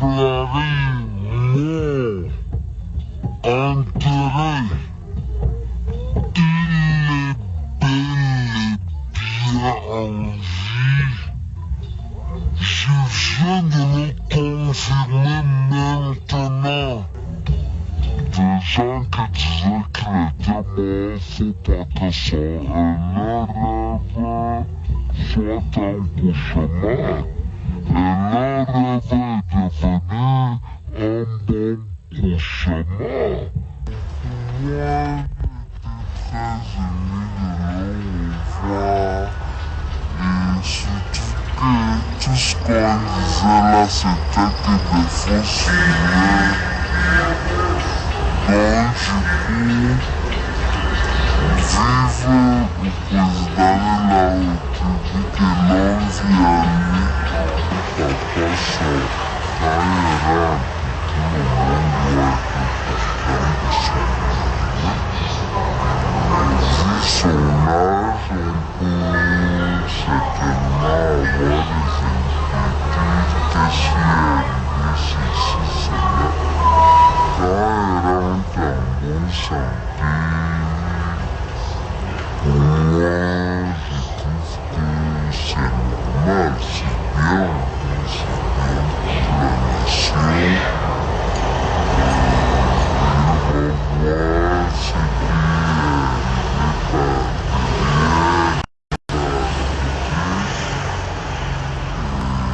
mon intérêt. Il est bel et bien en vie. Je viens de le confirmer maintenant. Des gens qui disaient qu'il était mort, faut pas que ça rêve, soit un cauchemar. Elle a rêvé devenu un bon cauchemar. Moi, j'étais très ému de le revoir. Et surtout que tout ce qu'on disait là, c'était que des fausses lumières. Donc, du coup, vive le président de la République et l'envie à lui. Papa, ça, quand il rentre, tout le monde doit être content de son. Vu son âge, on peut certainement avoir des inquiétudes. Qu'est-ce qui est arrivé, ceci, cela. Quand elle rentre en bonne santé, pour moi, je trouve que c'est normal, c'est bien pour la nation. Il va voir ce qui est je crois qu'il va comprendre les Camerounais. Bientôt les élections. Les Camerounais ont beaucoup perdu. Les Camerounais ont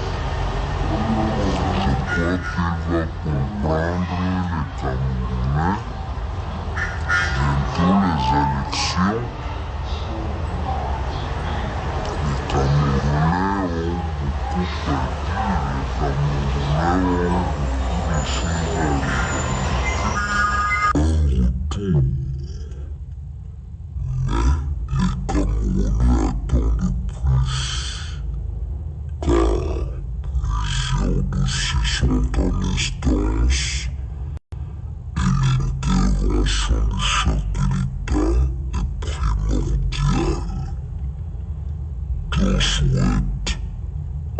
beaucoup de choses à retour. Mais les Camerounais attendent plus. Car plusieurs dossiers sont en instance. L'intervention du chef de l'État est primordiale. Je souhaite ainsi au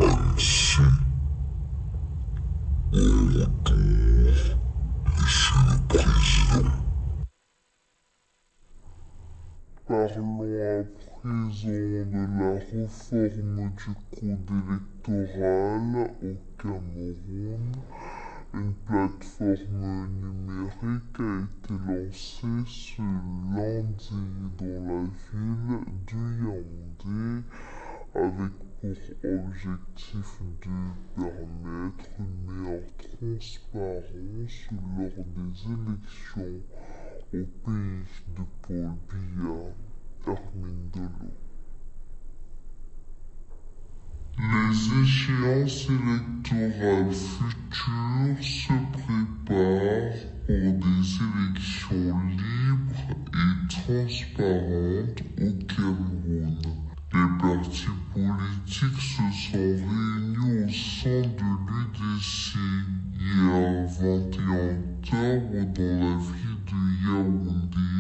retour, Monsieur le Président. Parlons à présent de la réforme du code électoral au Cameroun. Une plateforme numérique a été lancée ce lundi dans la ville de Yaoundé avec pour objectif de permettre une meilleure transparence lors des élections au pays de Paul Biya, Hermine Dello. Les échéances électorales futures se préparent pour des élections libres et transparentes au Cameroun. Les partis politiques se sont réunis au sein de l'UDC hier 21 octobre dans la ville de Yaoundé,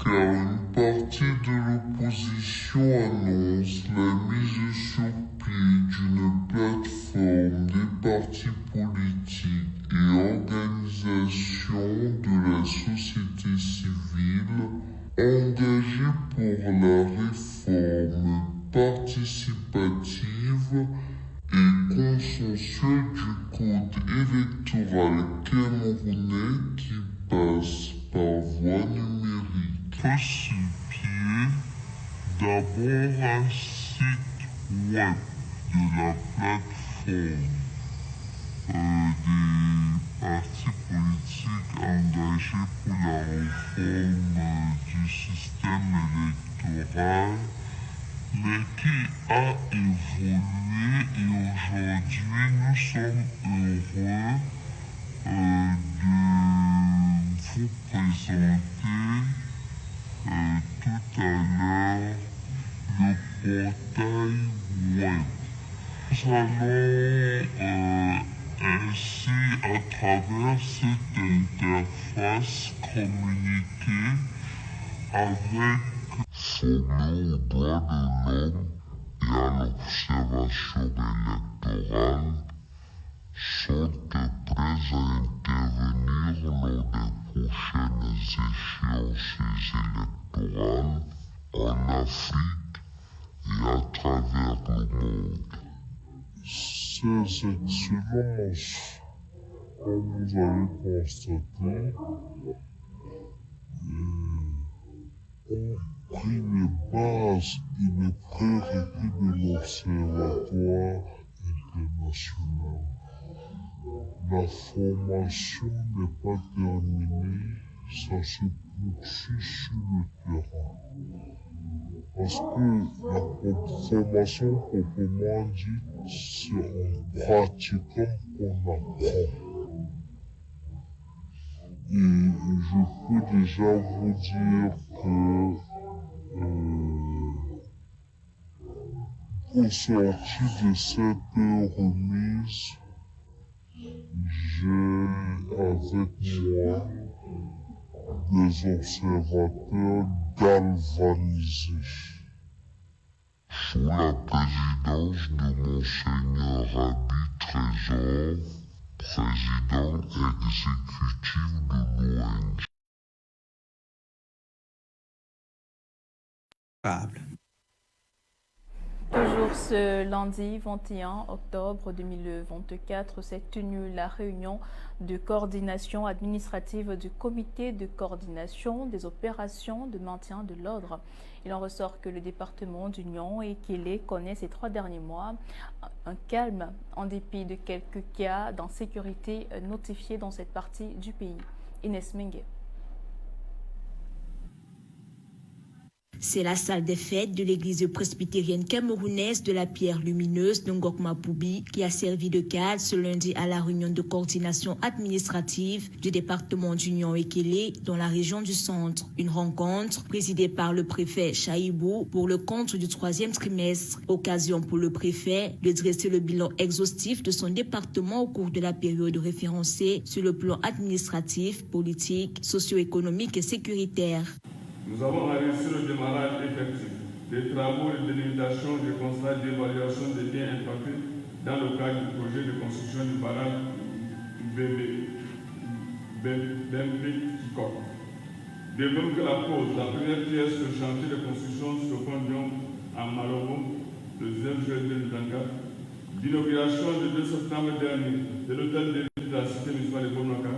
car une partie de l'opposition annonce la mise sur pied d'une plateforme des partis politiques et organisations de la société civile engagées pour la réforme participative et consensuelle du code électoral camerounais qui passe par voie numérique. Précipier d'abord un site web de la plateforme des partis politiques engagés pour la réforme du système électoral, mais qui a évolué et aujourd'hui nous sommes heureux de vous présenter tout à l'heure le portail web. Nous allons ainsi, à travers cette interface, communiquer avec formé aux droits de l'homme et à l'observation électorale, ces excellences, comme vous avez constaté, ont pris les bases et les prérequis de l'Observatoire international. La formation n'est pas terminée, ça se poursuit sur le terrain. Parce que la formation proprement dite, c'est en pratiquant qu'on apprend. Et je peux déjà vous dire que au sortir de cette remise, j'ai avec moi des observateurs galvanisés. Sous la présidence de Monseigneur Abi Trésor, président exécutif de l'ONG. Toujours ce lundi 21 octobre 2024 s'est tenue la réunion de coordination administrative du comité de coordination des opérations de maintien de l'ordre. Il en ressort que le département d'Union et Kélé connaît ces 3 derniers mois un calme en dépit de quelques cas d'insécurité notifiés dans cette partie du pays. Inès Mengue. C'est la salle des fêtes de l'église presbytérienne camerounaise de la Pierre Lumineuse de Ngokma-Poubi qui a servi de cadre ce lundi à la réunion de coordination administrative du département d'Union et Kélé dans la région du centre. Une rencontre présidée par le préfet Chaïbou pour le compte du 3e trimestre. Occasion pour le préfet de dresser le bilan exhaustif de son département au cours de la période référencée sur le plan administratif, politique, socio-économique et sécuritaire. Nous avons réussi le démarrage effectif des travaux de délimitation, de constat d'évaluation des biens impactés dans le cadre du projet de construction du barrage Kikok. De même que la pose, la première pièce de chantier de construction sur Fondion à Malobo, le 2 juillet 2024, l'inauguration le 2 septembre dernier de l'hôtel de ville de la cité municipale de Bonaka,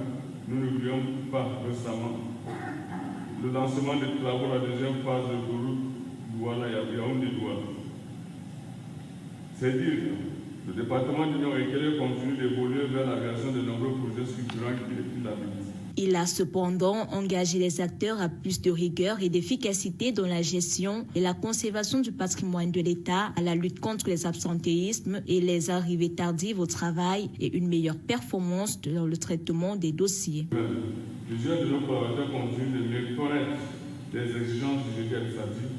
nous n'oublions pas récemment le lancement des travaux de la deuxième phase de route Douala-Yaoundé-Douala. C'est dire, le département d'Union et Kélé continue d'évoluer vers la création de nombreux projets structurants qui défient la vie. Il a cependant engagé les acteurs à plus de rigueur et d'efficacité dans la gestion et la conservation du patrimoine de l'État, à la lutte contre les absentéismes et les arrivées tardives au travail et une meilleure performance dans le traitement des dossiers. Plusieurs de nos collaborateurs continuent de mieux connaître les exigences du budget administratif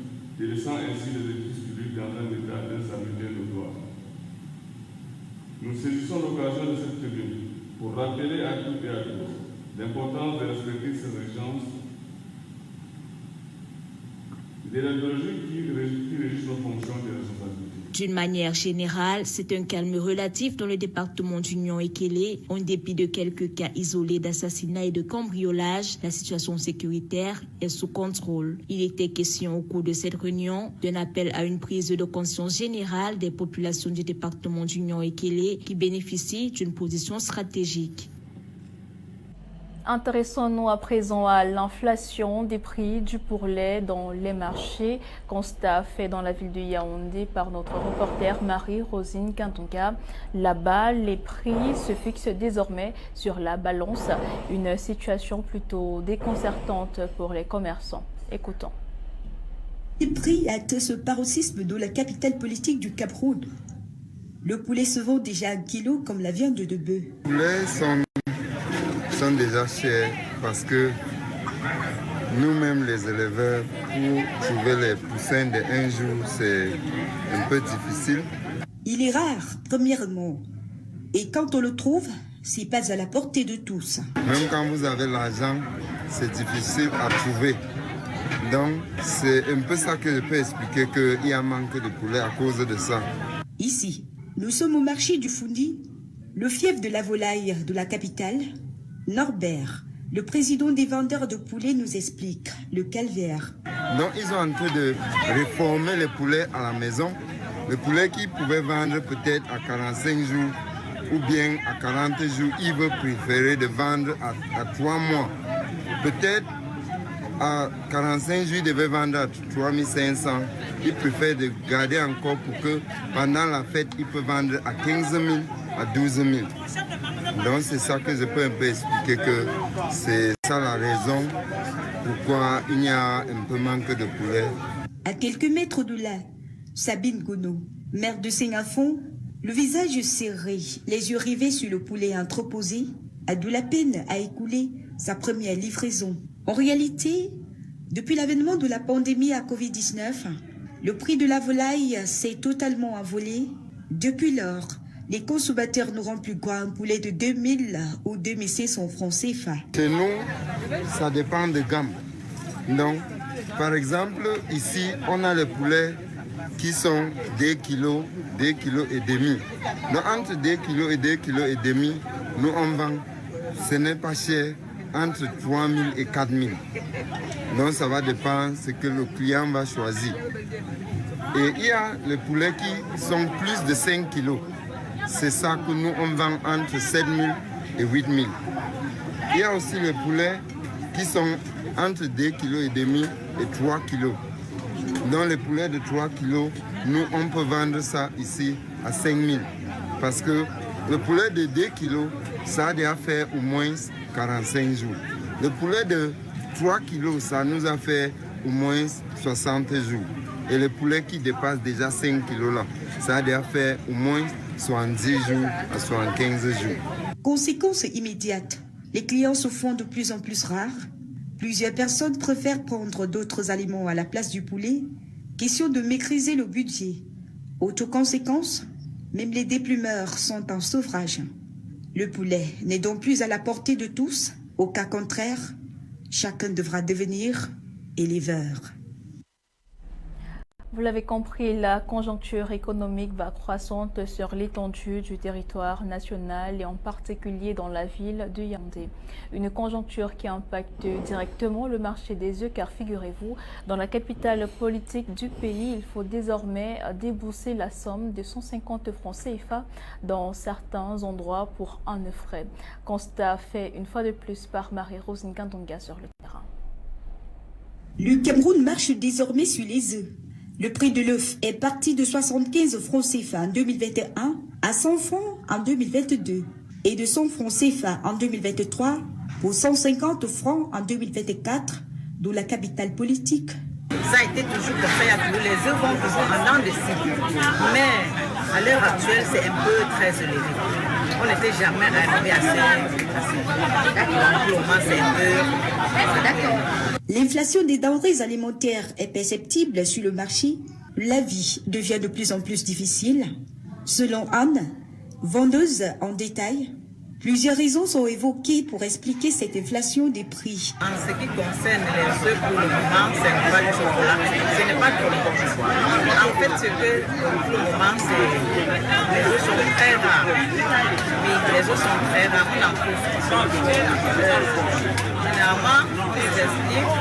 et laissant ainsi les édifices publics dans un état d'insalubrité notoire. Nous saisissons l'occasion de cette tribune pour rappeler à toutes et à tous l'importance de respecter ces exigences et de l'idéologie qui régissent nos fonctions et responsabilités. D'une manière générale, c'est un calme relatif dans le département d'Union et Kélé. En dépit de quelques cas isolés d'assassinat et de cambriolage, la situation sécuritaire est sous contrôle. Il était question au cours de cette réunion d'un appel à une prise de conscience générale des populations du département d'Union et Kélé qui bénéficient d'une position stratégique. Intéressons-nous à présent à l'inflation des prix du pourlait dans les marchés. Constat fait dans la ville de Yaoundé par notre reporter Marie-Rosine Kantonga. Là-bas, les prix se fixent désormais sur la balance. Une situation plutôt déconcertante pour les commerçants. Écoutons. Les prix atteignent ce paroxysme dans la capitale politique du Cameroun. Le poulet se vend déjà à 1 kilo comme la viande de bœuf. Les poulets sont déjà chers parce que nous-mêmes les éleveurs, pour trouver les poussins de un jour, c'est un peu difficile. Il est rare, premièrement. Et quand on le trouve, c'est pas à la portée de tous. Même quand vous avez l'argent, c'est difficile à trouver. Donc, c'est un peu ça que je peux expliquer qu'il y a un manque de poulet à cause de ça. Ici, nous sommes au marché du Fundi, le fief de la volaille de la capitale. Norbert, le président des vendeurs de poulets, nous explique le calvaire. Donc, ils sont en train de réformer les poulets à la maison Le poulet qui pouvait vendre peut-être à 45 jours ou bien à 40 jours, il veut préférer de vendre à 3 mois. Peut-être à 45 jours, il devait vendre à 3500. Il préfère de garder encore pour que pendant la fête, il peut vendre à 15 000, à 12 000. Donc c'est ça que je peux un peu expliquer, que c'est ça la raison pourquoi il y a un peu manque de poulet. À quelques mètres de là, Sabine Gono, maire de Saint-Afon, le visage serré, les yeux rivés sur le poulet entreposé, a de la peine à écouler sa première livraison. En réalité, depuis l'avènement de la pandémie à Covid-19, le prix de la volaille s'est totalement envolé. Depuis lors, les consommateurs n'auront plus quoi un poulet de 2000 ou 2500 francs CFA. Chez nous, ça dépend de gamme. Donc, par exemple, ici, on a les poulets qui sont 2 kilos, 2 kilos et demi. Donc, entre 2 kilos et 2 kilos et demi, nous on vend. Ce n'est pas cher, entre 3 000 et 4 000. Donc, ça va dépendre de ce que le client va choisir. Et il y a les poulets qui sont plus de 5 kilos. C'est ça que nous, on vend entre 7 000 et 8 000. Il y a aussi les poulets qui sont entre 2 kilos et demi et 3 kilos. Dans les poulets de 3 kilos, nous, on peut vendre ça ici à 5 000. Parce que le poulet de 2 kilos, ça a déjà fait au moins 45 jours. Le poulet de 3 kilos, ça nous a fait au moins 60 jours. Et le poulet qui dépasse déjà 5 kilos là, ça a déjà fait au moins 70 jours à 75 jours. Conséquence immédiate, les clients se font de plus en plus rares. Plusieurs personnes préfèrent prendre d'autres aliments à la place du poulet. Question de maîtriser le budget. Autre conséquence, même les déplumeurs sont en sevrage. Le poulet n'est donc plus à la portée de tous. Au cas contraire, chacun devra devenir éleveur. Vous l'avez compris, la conjoncture économique va croissante sur l'étendue du territoire national et en particulier dans la ville de Yaoundé. Une conjoncture qui impacte directement le marché des œufs car figurez-vous, dans la capitale politique du pays, il faut désormais débourser la somme de 150 francs CFA dans certains endroits pour un œuf frais. Constat fait une fois de plus par Marie-Rose Ngandonga sur le terrain. Le Cameroun marche désormais sur les œufs. Le prix de l'œuf est parti de 75 francs CFA en 2021 à 100 francs en 2022 et de 100 francs CFA en 2023 pour 150 francs en 2024, d'où la capitale politique. Ça a été toujours comme ça, les œufs vont toujours en dents de scie. Mais à l'heure actuelle, c'est un peu très élevé. On n'était jamais arrivé à ça. Pour le moment, c'est un peu... D'accord. L'inflation des denrées alimentaires est perceptible sur le marché. La vie devient de plus en plus difficile. Selon Anne, vendeuse en détail, plusieurs raisons sont évoquées pour expliquer cette inflation des prix. En ce qui concerne les œufs, pour le moment, ce n'est pas le chocolat. Ce n'est pas trop bon. En fait, ce que pour le moment, c'est les œufs sont très rares. Oui, les œufs sont très rares. On en trouve. Généralement, on nous explique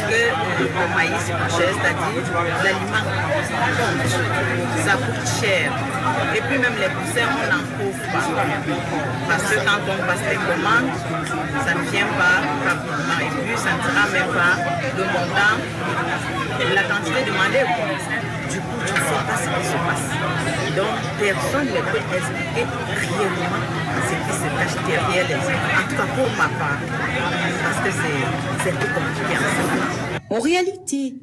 que le maïs est pas cher, c'est-à-dire l'aliment ça coûte cher. Et puis même les poussins, on n'en trouve pas. Parce que quand on passe les commandes, ça ne vient pas rapidement. Et puis ça ne sera même pas le montant, la quantité demandée. Du coup, je ne sais pas ce qui se passe. Donc, personne ne peut expliquer réellement ce qui se cache derrière les autres. En tout cas, pour ma part, parce que c'est tout compliqué. En réalité,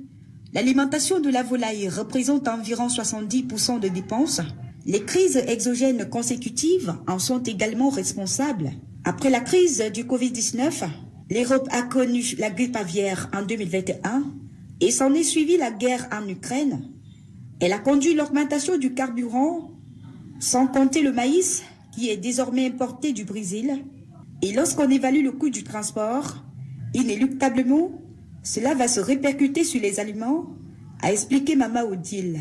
l'alimentation de la volaille représente environ 70% de dépenses. Les crises exogènes consécutives en sont également responsables. Après la crise du Covid-19, l'Europe a connu la grippe aviaire en 2021 et s'en est suivi la guerre en Ukraine. Elle a conduit l'augmentation du carburant, sans compter le maïs qui est désormais importé du Brésil. Et lorsqu'on évalue le coût du transport, inéluctablement, cela va se répercuter sur les aliments, a expliqué Mama Odile,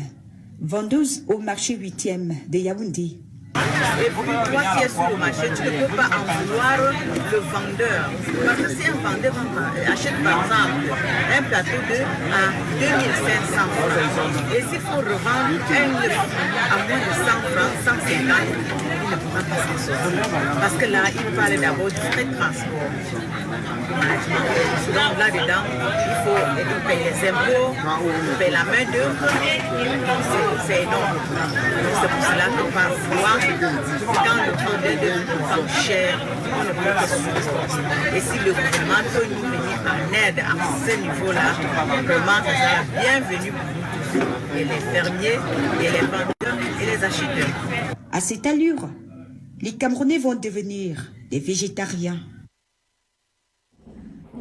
vendeuse au marché 8e de Yaoundé. Et puis toi qui es sur le marché, tu ne peux pas en vouloir le vendeur. Parce que si un vendeur achète par exemple un plateau d'œufs à 2500 francs, et s'il faut revendre un œuf à moins de 100 francs, 150, il ne pourra pas s'en sortir. Parce que là, il parle d'abord du frais de transport. Donc là-dedans, il faut payer les impôts, payer la main d'œuvre, c'est énorme. C'est pour cela qu'on va voir quand le vendeur d'œuvre vend cher, on ne peut pas se soutenir. Et si le gouvernement peut nous venir en aide à ce niveau-là, vraiment, ça sera bienvenu pour nous tous, et les fermiers, et les vendeurs, et les acheteurs. À cette allure, les Camerounais vont devenir des végétariens.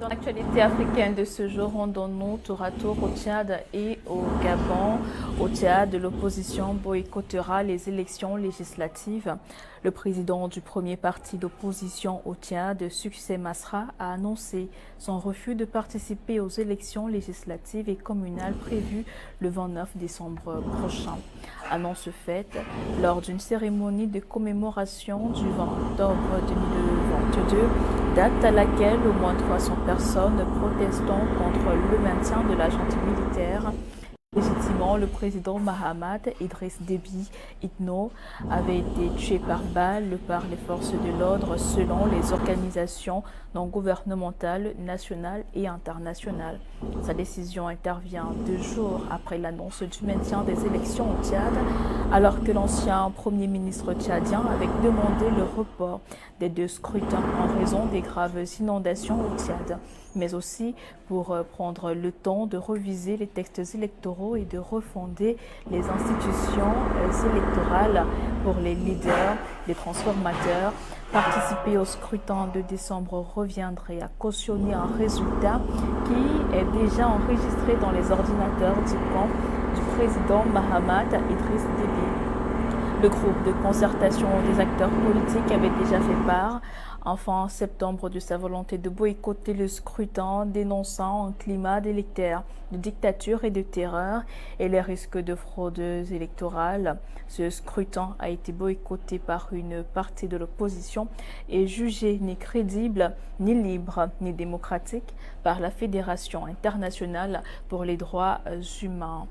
Dans l'actualité africaine de ce jour, rendons-nous tour à tour au Tchad et au Gabon. Au Tchad, l'opposition boycottera les élections législatives. Le président du premier parti d'opposition au Tchad, Succès Masra, a annoncé son refus de participer aux élections législatives et communales prévues le 29 décembre prochain. Annonce faite lors d'une cérémonie de commémoration du 20 octobre 2022, date à laquelle au moins 300 personnes protestant contre le maintien de la junte militaire. Légitimement, le président Mahamat Idriss Déby Itno avait été tué par balle par les forces de l'ordre selon les organisations non gouvernementales nationales et internationales. Sa décision intervient 2 jours après l'annonce du maintien des élections au Tchad, alors que l'ancien premier ministre tchadien avait demandé le report des 2 scrutins en raison des graves inondations au Tchad, mais aussi pour prendre le temps de reviser les textes électoraux et de refonder les institutions électorales pour les leaders, les transformateurs. Participer au scrutin de décembre reviendrait à cautionner un résultat qui est déjà enregistré dans les ordinateurs du camp du président Mahamat Idriss Déby. Le groupe de concertation des acteurs politiques avait déjà fait part en septembre de sa volonté de boycotter le scrutin, dénonçant un climat délétère de dictature et de terreur et les risques de fraude électorale. Ce scrutin a été boycotté par une partie de l'opposition et jugé ni crédible, ni libre, ni démocratique par la Fédération internationale pour les droits humains.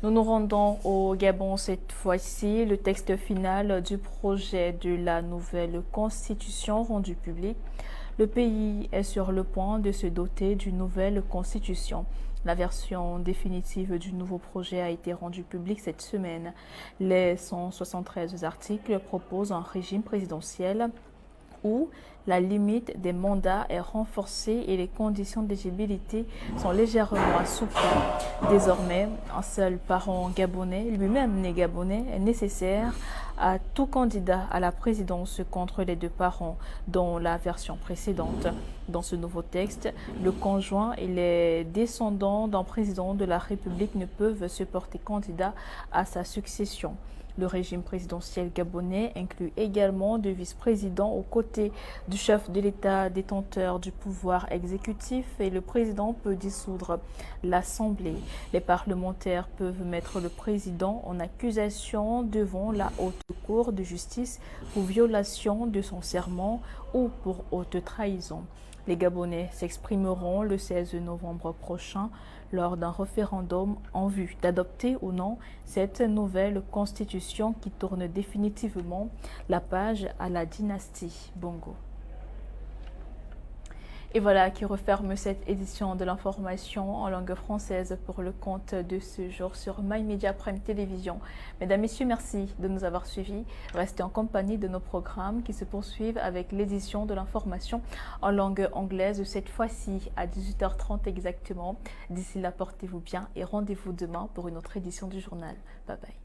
Nous nous rendons au Gabon cette fois-ci. Le texte final du projet de la nouvelle constitution rendu public. Le pays est sur le point de se doter d'une nouvelle constitution. La version définitive du nouveau projet a été rendue publique cette semaine. Les 173 articles proposent un régime présidentiel où la limite des mandats est renforcée et les conditions d'éligibilité sont légèrement assouplies. Désormais, un seul parent gabonais, lui-même né gabonais, est nécessaire à tout candidat à la présidence contre les 2 parents, dont la version précédente. Dans ce nouveau texte, le conjoint et les descendants d'un président de la République ne peuvent se porter candidat à sa succession. Le régime présidentiel gabonais inclut également 2 vice-présidents aux côtés du chef de l'État détenteur du pouvoir exécutif et le président peut dissoudre l'Assemblée. Les parlementaires peuvent mettre le président en accusation devant la Haute Cour de justice pour violation de son serment ou pour haute trahison. Les Gabonais s'exprimeront le 16 novembre prochain lors d'un référendum en vue d'adopter ou non cette nouvelle constitution qui tourne définitivement la page à la dynastie Bongo. Et voilà qui referme cette édition de l'information en langue française pour le compte de ce jour sur MyMedia Prime Télévision. Mesdames, Messieurs, merci de nous avoir suivis. Restez en compagnie de nos programmes qui se poursuivent avec l'édition de l'information en langue anglaise, cette fois-ci à 18h30 exactement. D'ici là, portez-vous bien et rendez-vous demain pour une autre édition du journal. Bye bye.